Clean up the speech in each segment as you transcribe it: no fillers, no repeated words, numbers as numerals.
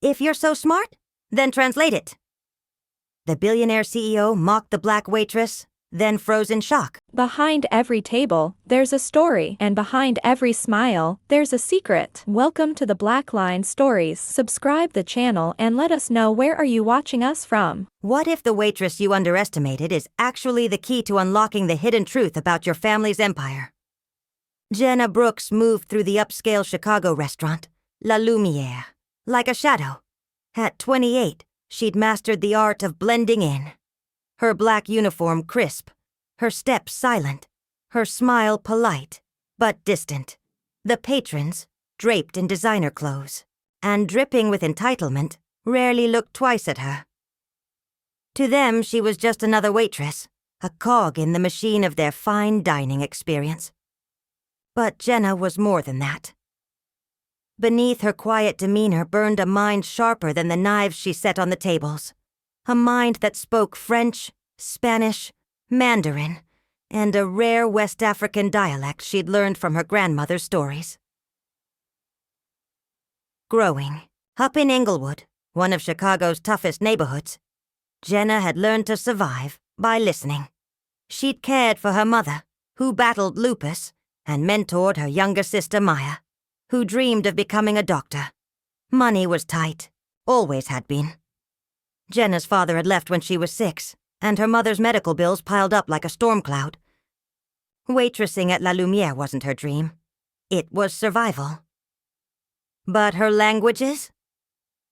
If you're so smart, then translate it. The billionaire CEO mocked the black waitress, then froze in shock. Behind every table, there's a story, and behind every smile, there's a secret. Welcome to the Black Line Stories. Subscribe the channel and let us know where are you watching us from. What if the waitress you underestimated is actually the key to unlocking the hidden truth about your family's empire? Jenna Brooks moved through the upscale Chicago restaurant, La Lumiere, like a shadow. At 28, she'd mastered the art of blending in. Her black uniform crisp, her step silent, her smile polite, but distant. The patrons, draped in designer clothes, and dripping with entitlement, rarely looked twice at her. To them, she was just another waitress, a cog in the machine of their fine dining experience. But Jenna was more than that. Beneath her quiet demeanor burned a mind sharper than the knives she set on the tables. A mind that spoke French, Spanish, Mandarin, and a rare West African dialect she'd learned from her grandmother's stories. Growing up in Inglewood, one of Chicago's toughest neighborhoods, Jenna had learned to survive by listening. She'd cared for her mother, who battled lupus, and mentored her younger sister Maya, who dreamed of becoming a doctor. Money was tight, always had been. Jenna's father had left when she was 6, and her mother's medical bills piled up like a storm cloud. Waitressing at La Lumiere wasn't her dream. It was survival. But her languages?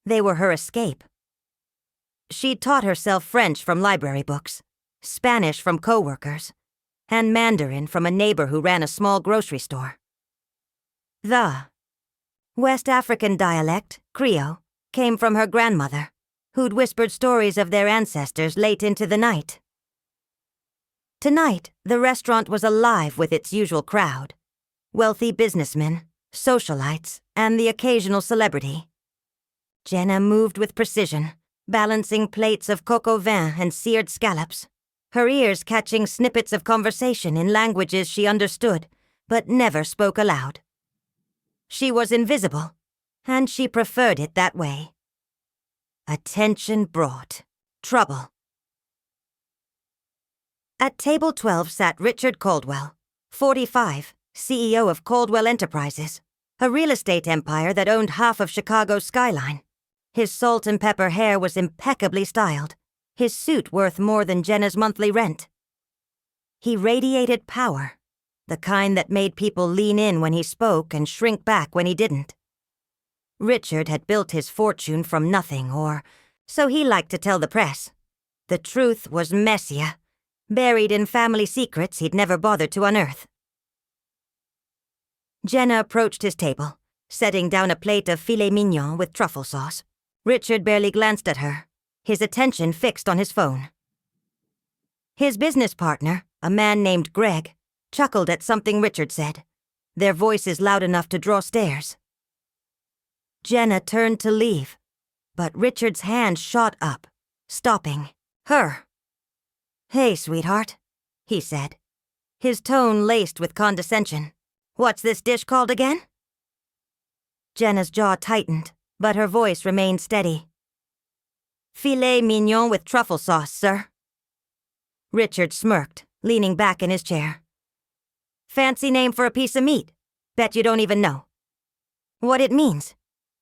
They were her escape. She'd taught herself French from library books, Spanish from coworkers, and Mandarin from a neighbor who ran a small grocery store. The West African dialect, Creole, came from her grandmother, who'd whispered stories of their ancestors late into the night. Tonight, the restaurant was alive with its usual crowd: wealthy businessmen, socialites, and the occasional celebrity. Jenna moved with precision, balancing plates of coq au vin and seared scallops, her ears catching snippets of conversation in languages she understood, but never spoke aloud. She was invisible, and she preferred it that way. Attention brought trouble. At table 12 sat Richard Caldwell, 45, CEO of Caldwell Enterprises, a real estate empire that owned half of Chicago's skyline. His salt and pepper hair was impeccably styled, his suit worth more than Jenna's monthly rent. He radiated power, the kind that made people lean in when he spoke and shrink back when he didn't. Richard had built his fortune from nothing, or so he liked to tell the press. The truth was messier, buried in family secrets he'd never bothered to unearth. Jenna approached his table, setting down a plate of filet mignon with truffle sauce. Richard barely glanced at her, his attention fixed on his phone. His business partner, a man named Greg, chuckled at something Richard said, their voices loud enough to draw stares. Jenna turned to leave, but Richard's hand shot up, stopping her. "Hey, sweetheart," he said, his tone laced with condescension. "What's this dish called again?" Jenna's jaw tightened, but her voice remained steady. "Filet mignon with truffle sauce, sir." Richard smirked, leaning back in his chair. "Fancy name for a piece of meat. Bet you don't even know what it means.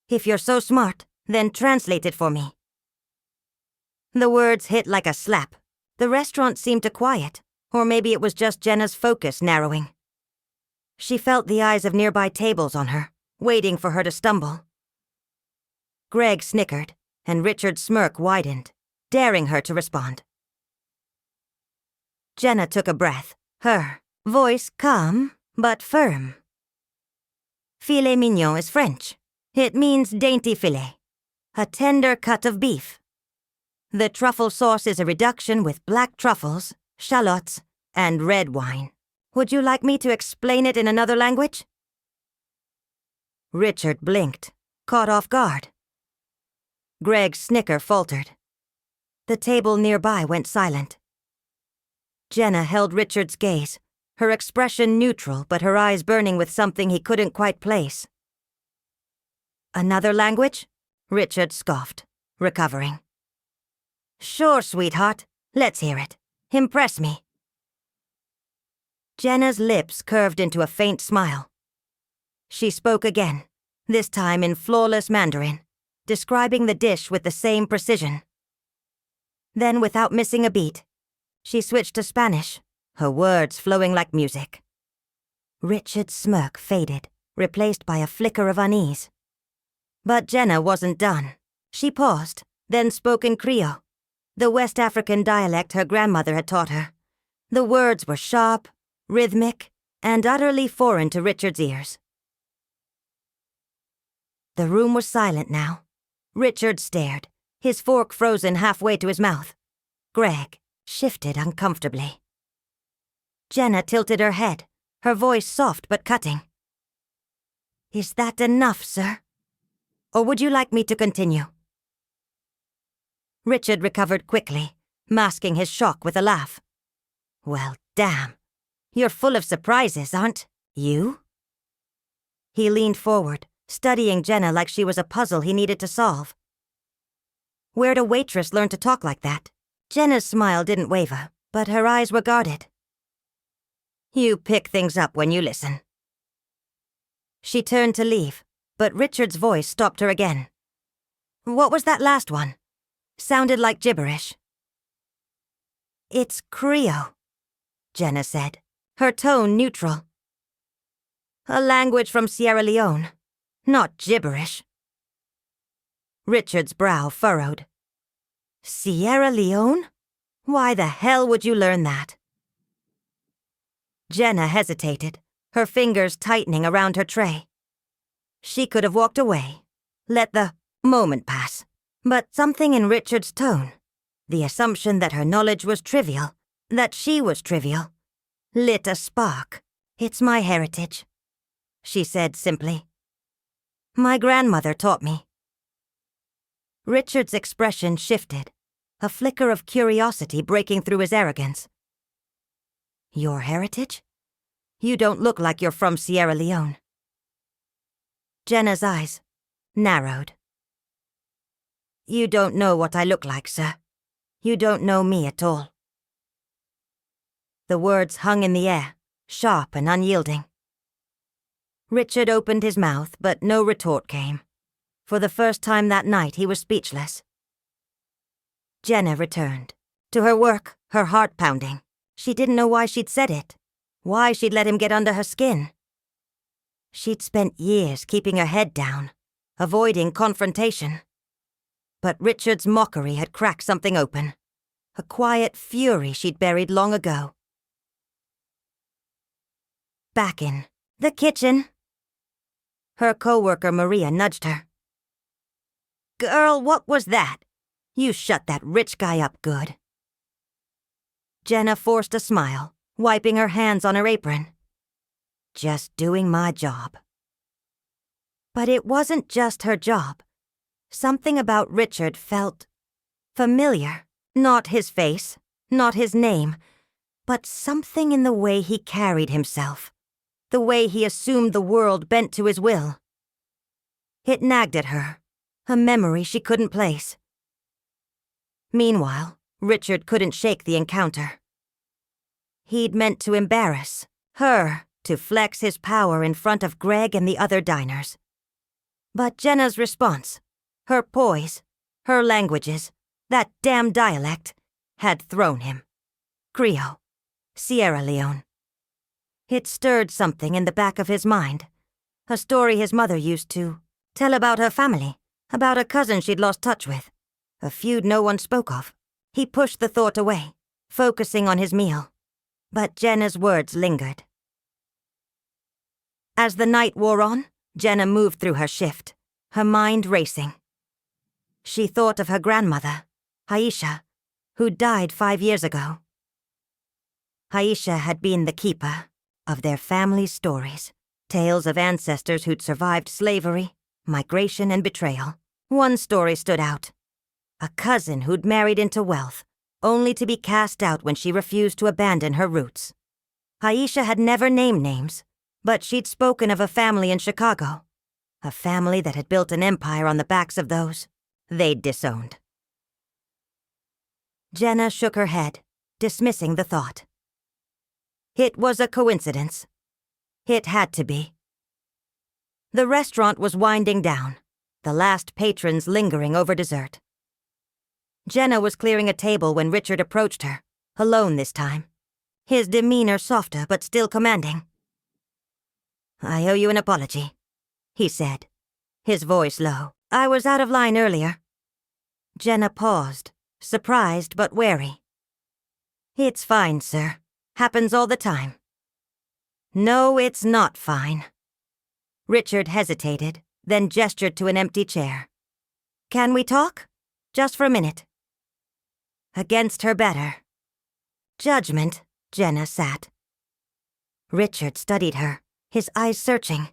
If you're so smart, then translate it for me." The words hit like a slap. The restaurant seemed to quiet, or maybe it was just Jenna's focus narrowing. She felt the eyes of nearby tables on her, waiting for her to stumble. Greg snickered, and Richard's smirk widened, daring her to respond. Jenna took a breath, her voice calm but firm. "Filet mignon is French. It means dainty filet, a tender cut of beef. The truffle sauce is a reduction with black truffles, shallots, and red wine. Would you like me to explain it in another language?" Richard blinked, caught off guard. Greg's snicker faltered. The table nearby went silent. Jenna held Richard's gaze, her expression neutral but her eyes burning with something he couldn't quite place. "Another language?" Richard scoffed, recovering. Sure, sweetheart. Let's hear it. Impress me. Jenna's lips curved into a faint smile. She spoke again, this time in flawless Mandarin, describing the dish with the same precision. Then, without missing a beat, she switched to Spanish, her words flowing like music. Richard's smirk faded, replaced by a flicker of unease. But Jenna wasn't done. She paused, then spoke in Creole, the West African dialect her grandmother had taught her. The words were sharp, rhythmic, and utterly foreign to Richard's ears. The room was silent now. Richard stared, his fork frozen halfway to his mouth. Greg shifted uncomfortably. Jenna tilted her head, her voice soft but cutting. Is that enough, sir? Or would you like me to continue? Richard recovered quickly, masking his shock with a laugh. Well, damn. You're full of surprises, aren't you? He leaned forward, studying Jenna like she was a puzzle he needed to solve. Where'd a waitress learn to talk like that? Jenna's smile didn't waver, but her eyes were guarded. You pick things up when you listen. She turned to leave, but Richard's voice stopped her again. What was that last one? Sounded like gibberish. It's Creole, Jenna said, her tone neutral. A language from Sierra Leone, not gibberish. Richard's brow furrowed. Sierra Leone? Why the hell would you learn that? Jenna hesitated, her fingers tightening around her tray. She could have walked away, let the moment pass, but something in Richard's tone, the assumption that her knowledge was trivial, that she was trivial, lit a spark. It's my heritage, she said simply. My grandmother taught me. Richard's expression shifted, a flicker of curiosity breaking through his arrogance. Your heritage? You don't look like you're from Sierra Leone. Jenna's eyes narrowed. You don't know what I look like, sir. You don't know me at all. The words hung in the air, sharp and unyielding. Richard opened his mouth, but no retort came. For the first time that night, he was speechless. Jenna returned. To her work, her heart pounding. She didn't know why she'd said it, why she'd let him get under her skin. She'd spent years keeping her head down, avoiding confrontation. But Richard's mockery had cracked something open, a quiet fury she'd buried long ago. Back in the kitchen. Her co-worker Maria nudged her. Girl, what was that? You shut that rich guy up good. Jenna forced a smile, wiping her hands on her apron. Just doing my job. But it wasn't just her job. Something about Richard felt familiar. Not his face, not his name, but something in the way he carried himself, the way he assumed the world bent to his will. It nagged at her, a memory she couldn't place. Meanwhile, Richard couldn't shake the encounter. He'd meant to embarrass her, to flex his power in front of Greg and the other diners. But Jenna's response, her poise, her languages, that damn dialect, had thrown him. Creole, Sierra Leone. It stirred something in the back of his mind, a story his mother used to tell about her family, about a cousin she'd lost touch with, a feud no one spoke of. He pushed the thought away, focusing on his meal. But Jenna's words lingered. As the night wore on, Jenna moved through her shift, her mind racing. She thought of her grandmother, Aisha, who died 5 years ago. Aisha had been the keeper of their family's stories, tales of ancestors who'd survived slavery, migration, and betrayal. One story stood out. A cousin who'd married into wealth, only to be cast out when she refused to abandon her roots. Aisha had never named names, but she'd spoken of a family in Chicago, A family that had built an empire on the backs of those they'd disowned. Jenna shook her head, dismissing the thought. It was a coincidence. It had to be. The restaurant was winding down, the last patrons lingering over dessert. Jenna was clearing a table when Richard approached her, alone this time, his demeanor softer but still commanding. "I owe you an apology," he said, his voice low. "I was out of line earlier." Jenna paused, surprised but wary. "It's fine, sir. Happens all the time." "No, it's not fine." Richard hesitated, then gestured to an empty chair. "Can we talk? Just for a minute." Against her better. Judgment, Jenna sat. Richard studied her, his eyes searching.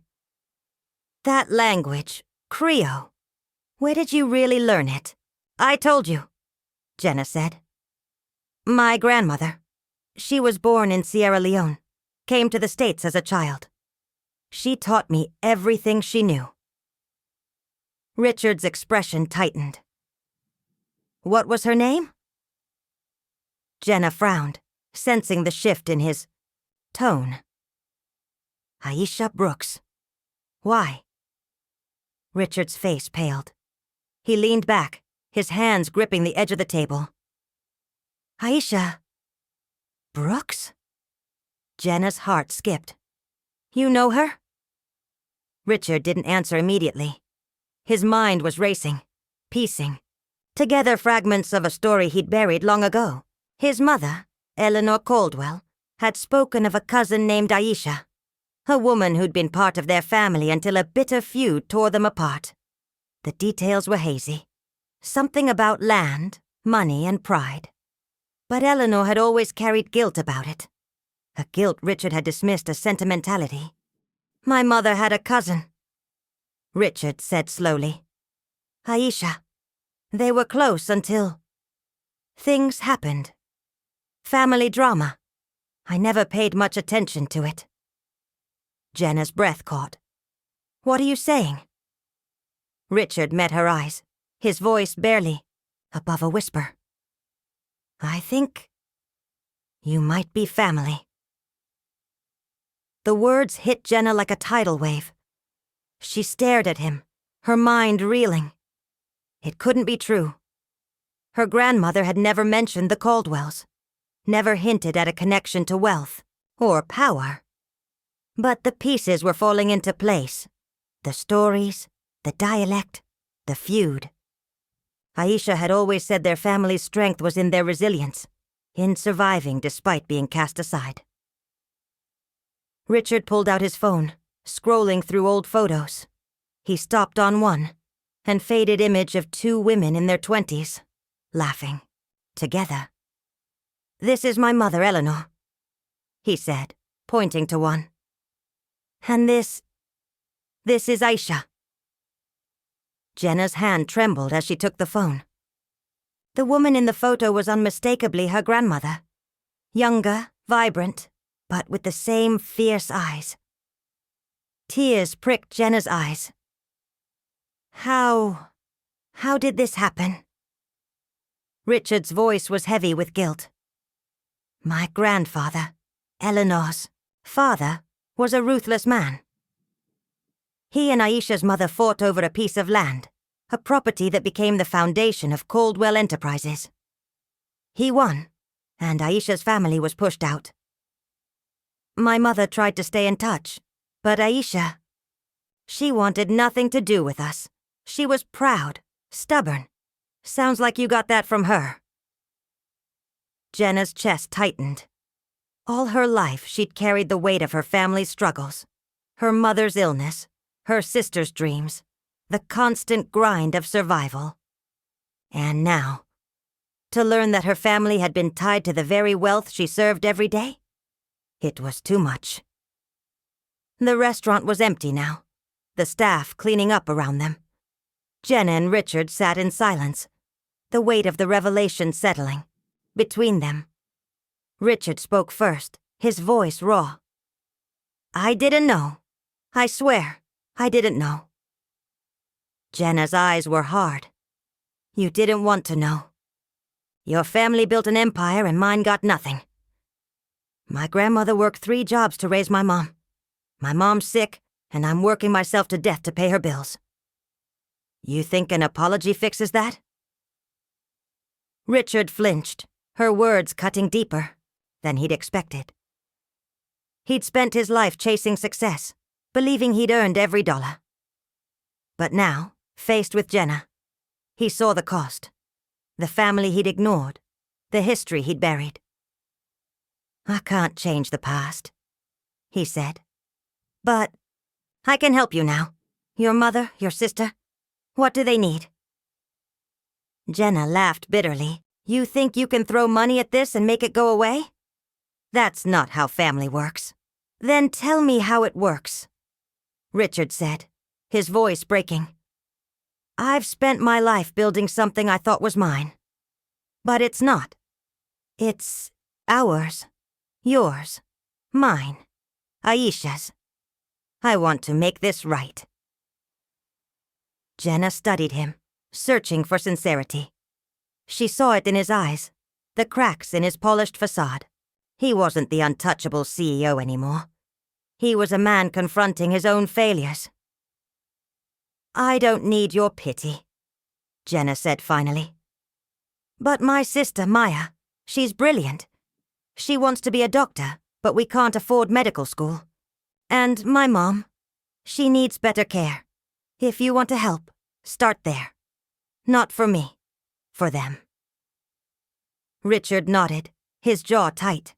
"That language, Creole. Where did you really learn it?" "I told you," Jenna said. "My grandmother. She was born in Sierra Leone, came to the States as a child. She taught me everything she knew." Richard's expression tightened. "What was her name?" Jenna frowned, sensing the shift in his tone. "Aisha Brooks. Why?" Richard's face paled. He leaned back, his hands gripping the edge of the table. "Aisha Brooks?" Jenna's heart skipped. "You know her?" Richard didn't answer immediately. His mind was racing, piecing together fragments of a story he'd buried long ago. His mother, Eleanor Caldwell, had spoken of a cousin named Aisha, a woman who'd been part of their family until a bitter feud tore them apart. The details were hazy. Something about land, money, and pride. But Eleanor had always carried guilt about it. A guilt Richard had dismissed as sentimentality. "My mother had a cousin," Richard said slowly. "Aisha. They were close until things happened. Family drama. I never paid much attention to it." Jenna's breath caught. "What are you saying?" Richard met her eyes, his voice barely above a whisper. "I think you might be family." The words hit Jenna like a tidal wave. She stared at him, her mind reeling. It couldn't be true. Her grandmother had never mentioned the Caldwells, never hinted at a connection to wealth or power. But the pieces were falling into place. The stories, the dialect, the feud. Aisha had always said their family's strength was in their resilience, in surviving despite being cast aside. Richard pulled out his phone, scrolling through old photos. He stopped on one, an faded image of two women in their 20s, laughing, together. "This is my mother, Eleanor," he said, pointing to one. "And this is Aisha." Jenna's hand trembled as she took the phone. The woman in the photo was unmistakably her grandmother. Younger, vibrant, but with the same fierce eyes. Tears pricked Jenna's eyes. How did this happen?" Richard's voice was heavy with guilt. "My grandfather, Eleanor's father, was a ruthless man. He and Aisha's mother fought over a piece of land, a property that became the foundation of Caldwell Enterprises. He won, and Aisha's family was pushed out. My mother tried to stay in touch, but Aisha, she wanted nothing to do with us. She was proud, stubborn. Sounds like you got that from her." Jenna's chest tightened. All her life she'd carried the weight of her family's struggles, her mother's illness, her sister's dreams, the constant grind of survival. And now, to learn that her family had been tied to the very wealth she served every day? It was too much. The restaurant was empty now, the staff cleaning up around them. Jenna and Richard sat in silence, the weight of the revelation settling between them. Richard spoke first, his voice raw. "I didn't know. I swear, I didn't know. Jenna's eyes were hard. You didn't want to know. Your family built an empire and mine got nothing. My grandmother worked 3 jobs to raise my mom. My mom's sick, and I'm working myself to death to pay her bills. You think an apology fixes that? Richard flinched, her words cutting deeper than he'd expected. He'd spent his life chasing success, believing he'd earned every dollar. But now, faced with Jenna, he saw the cost. The family he'd ignored, the history he'd buried. I can't change the past, he said. But I can help you now. Your mother, your sister, what do they need? Jenna laughed bitterly. You think you can throw money at this and make it go away? That's not how family works. Then tell me how it works, Richard said, his voice breaking. I've spent my life building something I thought was mine. But it's not. It's ours, yours, mine, Aisha's. I want to make this right. Jenna studied him, searching for sincerity. She saw it in his eyes, the cracks in his polished facade. He wasn't the untouchable CEO anymore. He was a man confronting his own failures. I don't need your pity, Jenna said finally. But my sister, Maya, she's brilliant. She wants to be a doctor, but we can't afford medical school. And my mom, she needs better care. If you want to help, start there. Not for me, for them. Richard nodded, his jaw tight.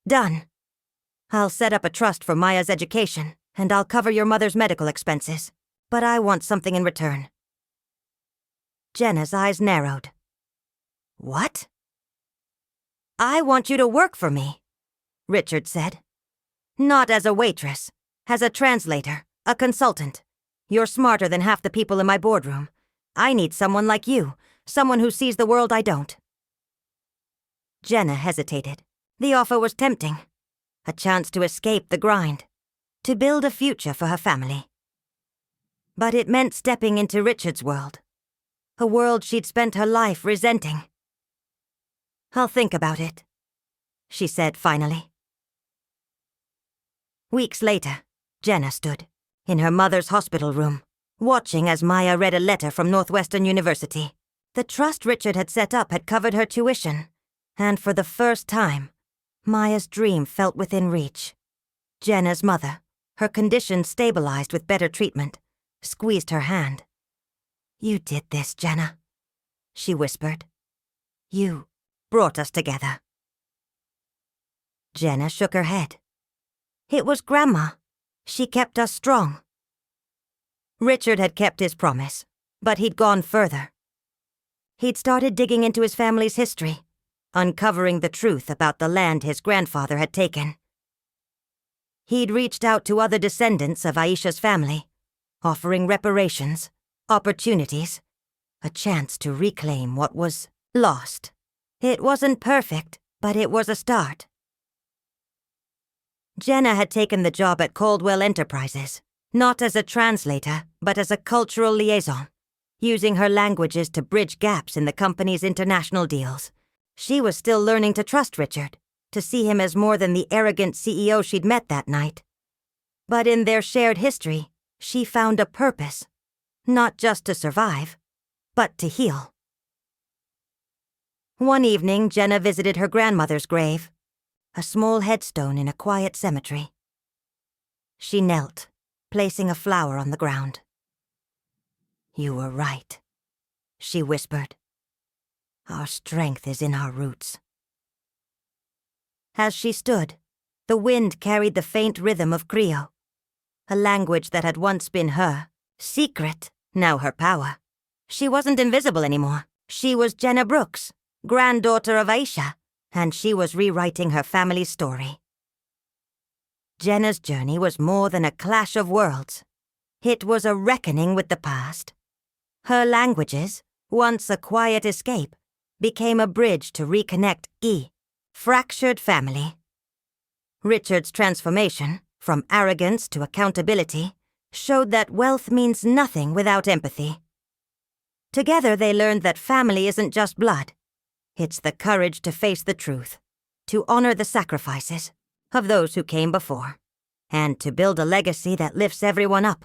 Done. I'll set up a trust for Maya's education, and I'll cover your mother's medical expenses. But I want something in return. Jenna's eyes narrowed. What? I want you to work for me, Richard said. Not as a waitress, as a translator, a consultant. You're smarter than half the people in my boardroom. I need someone like you, someone who sees the world I don't. Jenna hesitated. The offer was tempting. A chance to escape the grind, to build a future for her family. But it meant stepping into Richard's world, a world she'd spent her life resenting. I'll think about it, she said finally. Weeks later, Jenna stood in her mother's hospital room, watching as Maya read a letter from Northwestern University. The trust Richard had set up had covered her tuition, and for the first time, Maya's dream felt within reach. Jenna's mother, her condition stabilized with better treatment, squeezed her hand. You did this, Jenna, she whispered. You brought us together. Jenna shook her head. It was Grandma. She kept us strong. Richard had kept his promise, but he'd gone further. He'd started digging into his family's history, uncovering the truth about the land his grandfather had taken. He'd reached out to other descendants of Aisha's family, offering reparations, opportunities, a chance to reclaim what was lost. It wasn't perfect, but it was a start. Jenna had taken the job at Caldwell Enterprises, not as a translator, but as a cultural liaison, using her languages to bridge gaps in the company's international deals. She was still learning to trust Richard, to see him as more than the arrogant CEO she'd met that night. But in their shared history, she found a purpose, not just to survive, but to heal. One evening, Jenna visited her grandmother's grave, a small headstone in a quiet cemetery. She knelt, placing a flower on the ground. You were right, she whispered. Our strength is in our roots. As she stood, the wind carried the faint rhythm of Creole, a language that had once been her secret, now her power. She wasn't invisible anymore. She was Jenna Brooks, granddaughter of Aisha, and she was rewriting her family's story. Jenna's journey was more than a clash of worlds. It was a reckoning with the past. Her languages, once a quiet escape, became a bridge to reconnect fractured family. Richard's transformation, from arrogance to accountability, showed that wealth means nothing without empathy. Together they learned that family isn't just blood. It's the courage to face the truth, to honor the sacrifices of those who came before, and to build a legacy that lifts everyone up.